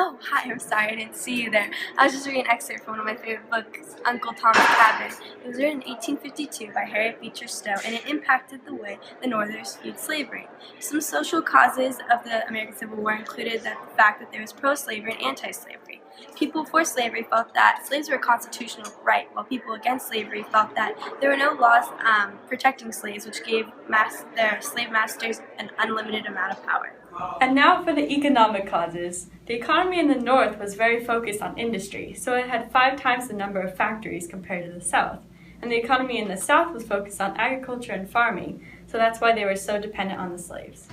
Oh, hi, I'm sorry I didn't see you there. I was just reading an excerpt from one of my favorite books, Uncle Tom's Cabin. It was written in 1852 by Harriet Beecher Stowe, and it impacted the way the Northerners viewed slavery. Some social causes of the American Civil War included the fact that there was pro-slavery and anti-slavery. People for slavery felt that slaves were a constitutional right, while people against slavery felt that there were no laws protecting slaves, which gave their slave masters an unlimited amount of power. And now for the economic causes. The economy in the North was very focused on industry, so it had 5 times the number of factories compared to the South. And the economy in the South was focused on agriculture and farming, so that's why they were so dependent on the slaves.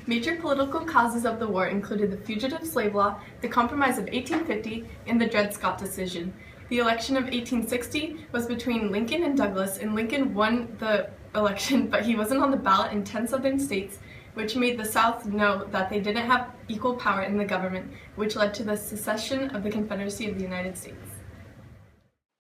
Major political causes of the war included the Fugitive Slave Law, the Compromise of 1850, and the Dred Scott decision. The election of 1860 was between Lincoln and Douglas, and Lincoln won the election, but he wasn't on the ballot in 10 southern states, which made the South know that they didn't have equal power in the government, which led to the secession of the Confederacy of the United States.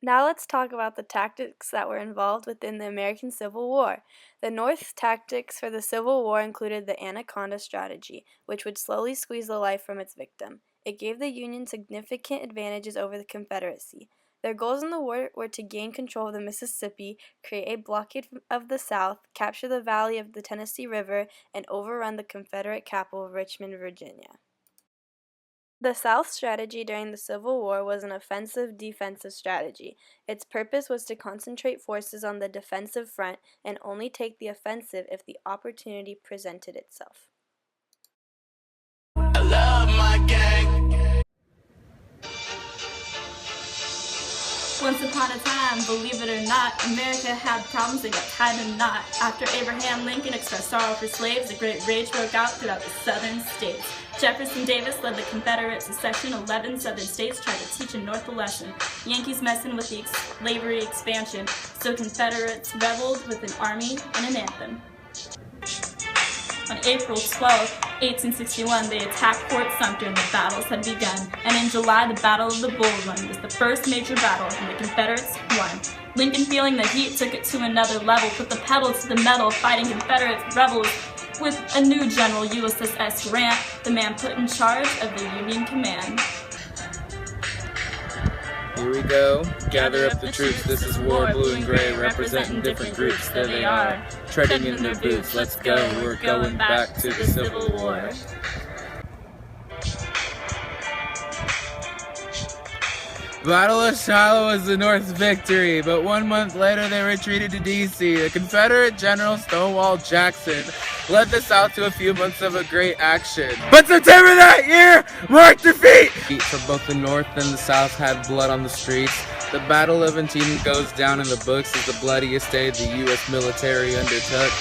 Now let's talk about the tactics that were involved within the American Civil War. The North's tactics for the Civil War included the Anaconda strategy, which would slowly squeeze the life from its victim. It gave the Union significant advantages over the Confederacy. Their goals in the war were to gain control of the Mississippi, create a blockade of the South, capture the valley of the Tennessee River, and overrun the Confederate capital of Richmond, Virginia. The South's strategy during the Civil War was an offensive-defensive strategy. Its purpose was to concentrate forces on the defensive front and only take the offensive if the opportunity presented itself. I love my gang. Once upon a time, believe it or not, America had problems that got tied in a knot. After Abraham Lincoln expressed sorrow for slaves, a great rage broke out throughout the southern states. Jefferson Davis led the Confederate secession. 11 southern states tried to teach the North a lesson. Yankees messing with the slavery expansion, so Confederates rebelled with an army and an anthem. On April 12, 1861, they attacked Fort Sumter and the battles had begun. And in July, the Battle of the Bull Run was the first major battle, and the Confederates won. Lincoln, feeling the heat, took it to another level, put the pedal to the metal, fighting Confederate rebels with a new general, Ulysses S. Grant, the man put in charge of the Union command. Here we go, gather up the troops, this is war, blue and gray, representing different groups, there they are, treading in their boots, let's go, we're going back to the Civil War. Battle of Shiloh was the North's victory, but 1 month later they retreated to D.C. The Confederate General Stonewall Jackson led the South to a few months of a great action. But September that year marked defeat! For both the North and the South had blood on the streets. The Battle of Antietam goes down in the books as the bloodiest day the U.S. military undertook.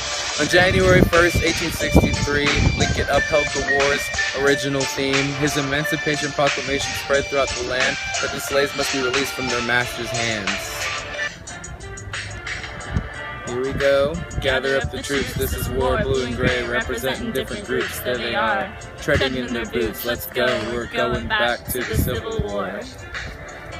On January 1st, 1863, Lincoln upheld the war's original theme. His Emancipation Proclamation spread throughout the land that the slaves must be released from their masters' hands. Here we go, gather up the troops, this is war, blue and gray, representing different groups, there they are, treading in their boots, let's go, we're going back to the Civil War.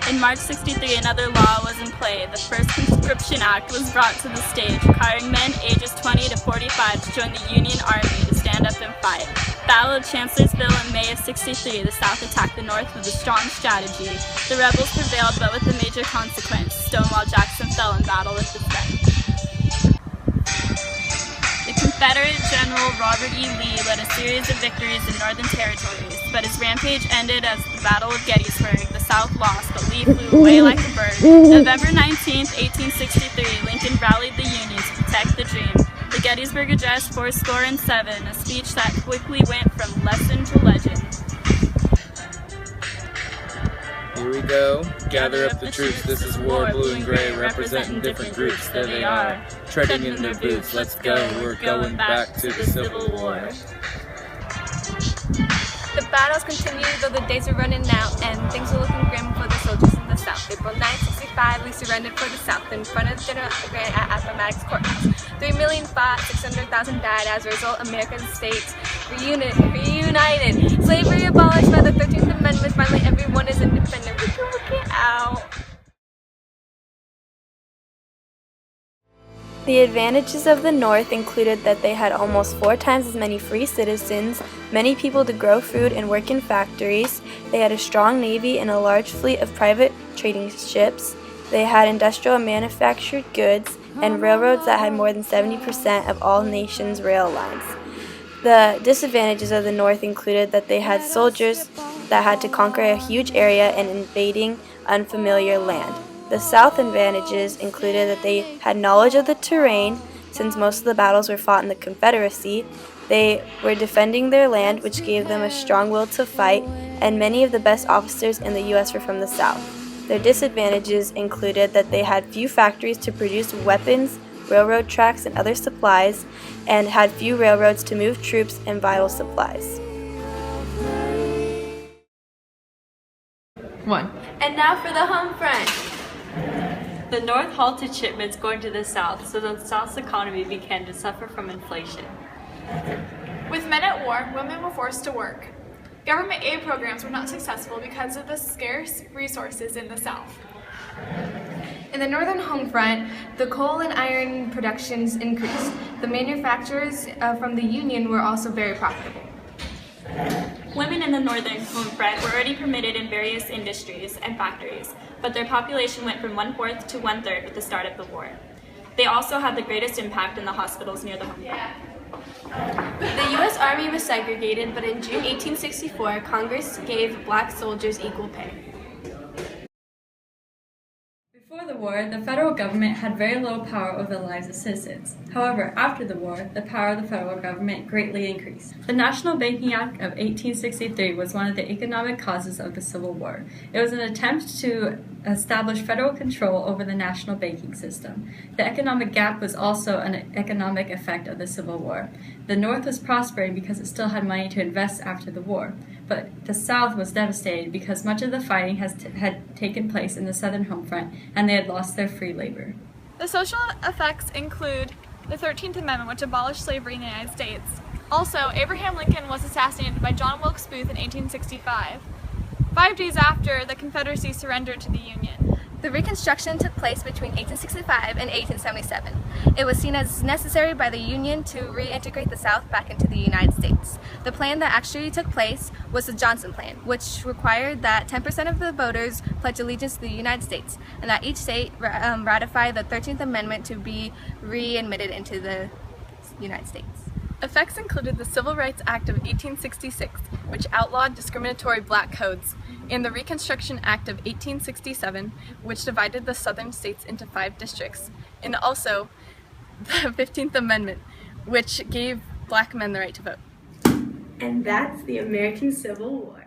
In March 63, another law was in play. The first Conscription Act was brought to the stage, requiring men ages 20 to 45 to join the Union Army to stand up and fight. Battle of Chancellorsville in May of 63, the South attacked the North with a strong strategy. The rebels prevailed, but with a major consequence. Stonewall Jackson fell in battle with the French. The Confederate General Robert E. Lee led a series of victories in northern territories, but his rampage ended as the Battle of Gettysburg. The South lost, but Lee flew away like a bird. November 19, 1863, Lincoln rallied the Union to protect the dream. The Gettysburg Address, 407, a speech that quickly went from lesson to legend. Here we go, gather up the troops, this is war, blue and gray, representing different groups, there they are, treading in their boots, let's go, we're going back to the Civil War. The battles continued, though the days were running out, and things were looking grim for the soldiers in the South. April 9, 65, Lee surrendered for the South in front of General Grant at Appomattox Courthouse. 3 million fought, 600,000 died. As a result, American states reunited. Slavery abolished by the 13th Amendment. Finally, everyone is independent. We can look it out. The advantages of the North included that they had almost 4 times as many free citizens, many people to grow food and work in factories, they had a strong navy and a large fleet of private trading ships, they had industrial and manufactured goods, and railroads that had more than 70% of all nations' rail lines. The disadvantages of the North included that they had soldiers that had to conquer a huge area and invading unfamiliar land. The South advantages included that they had knowledge of the terrain, since most of the battles were fought in the Confederacy. They were defending their land, which gave them a strong will to fight, and many of the best officers in the U.S. were from the South. Their disadvantages included that they had few factories to produce weapons, railroad tracks, and other supplies, and had few railroads to move troops and vital supplies. 1. And now for the home front. The North halted shipments going to the South, so the South's economy began to suffer from inflation. With men at war, women were forced to work. Government aid programs were not successful because of the scarce resources in the South. In the northern home front, the coal and iron productions increased. The manufacturers from the Union were also very profitable. Women in the northern home front were already permitted in various industries and factories, but their population went from 1/4 to 1/3 with the start of the war. They also had the greatest impact in the hospitals near the home front. The U.S. Army was segregated, but in June 1864, Congress gave black soldiers equal pay. Before the war, the federal government had very little power over the lives of citizens. However, after the war, the power of the federal government greatly increased. The National Banking Act of 1863 was one of the economic causes of the Civil War. It was an attempt to establish federal control over the national banking system. The economic gap was also an economic effect of the Civil War. The North was prospering because it still had money to invest after the war, but the South was devastated because much of the fighting had taken place in the Southern home front and they had lost their free labor. The social effects include the 13th Amendment, which abolished slavery in the United States. Also, Abraham Lincoln was assassinated by John Wilkes Booth in 1865. 5 days after, the Confederacy surrendered to the Union. The Reconstruction took place between 1865 and 1877. It was seen as necessary by the Union to reintegrate the South back into the United States. The plan that actually took place was the Johnson Plan, which required that 10% of the voters pledge allegiance to the United States, and that each state ratify the 13th Amendment to be readmitted into the United States. Effects included the Civil Rights Act of 1866, which outlawed discriminatory black codes, and the Reconstruction Act of 1867, which divided the southern states into 5 districts, and also the 15th Amendment, which gave black men the right to vote. And that's the American Civil War.